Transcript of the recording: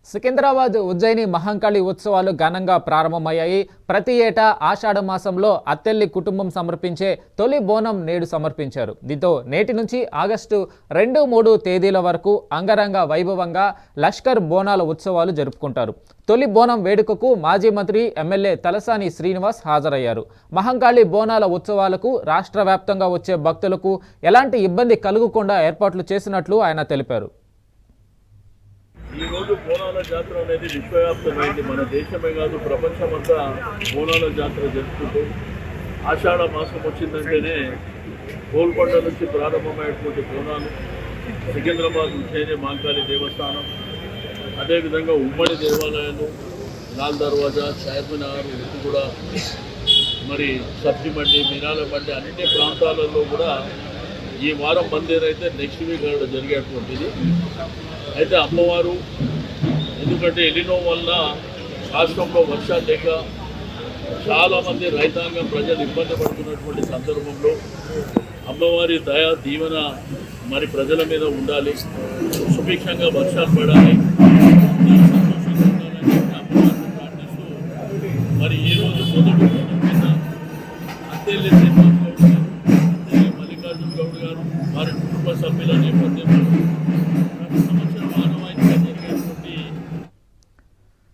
సికింద్రాబాద్ ఉజ్జయిని మహంకాళి ఉత్సవాలు ఘనంగా ప్రారంభమయ్యాయి. ప్రతి ఏటా ఆషాఢ మాసంలో అత్తెల్లి కుటుంబం సమర్పించే తొలి బోనం నేడు సమర్పించారు. దీంతో నేటి నుంచి ఆగస్టు 2-3 తేదీల వరకు అంగరంగ వైభవంగా లష్కర్ బోనాల ఉత్సవాలు జరుపుకుంటారు. తొలి బోనం వేడుకకు మాజీ మంత్రి ఎమ్మెల్యే తలసాని శ్రీనివాస్ హాజరయ్యారు. మహంకాళి బోనాల ఉత్సవాలకు రాష్ట్ర వ్యాప్తంగా వచ్చే భక్తులకు ఎలాంటి ఇబ్బంది కలుగకుండా ఏర్పాట్లు చేసినట్లు ఆయన తెలిపారు. ఈ రోజు బోనాల జాతర అనేది విశ్వవ్యాప్తమైంది. మన దేశమే కాదు ప్రపంచమంతా బోనాల జాతర జరుపుకుంటూ ఆషాఢ మాసం వచ్చిందంటేనే గోల్కొండ నుంచి ప్రారంభమైనటువంటి బోనాలు, సికింద్రాబాద్ ఉజ్జయిని మహంకాళి దేవస్థానం, అదేవిధంగా ఉమ్మడి దేవాలయాలు, లాల్ దర్వాజా, చార్మినార్, ఉట్టుగూడ, మరి సబ్జీ మండి, మినాల మండి అన్ని ప్రాంతాలలో కూడా ఈ వారం మందిర్ అయితే నెక్స్ట్ వీక్ జరిగేటువంటిది. అయితే అమ్మవారు ఎందుకంటే ఎలినో వల్ల రాష్ట్రంలో వర్షాలు లేక చాలామంది రైతాంగం ప్రజలు ఇబ్బంది పడుతున్నటువంటి సందర్భంలో అమ్మవారి దయా దీవెన మరి ప్రజల మీద ఉండాలి, సుభిక్షంగా వర్షాలు పడాలి, అమ్మవారిని ప్రార్థిస్తూ మరి ఈరోజు మొదటి అత్తెల్లి మల్లికార్జున గౌడ్ గారు వారి కుటుంబ సభ్యుల నేపథ్యంలో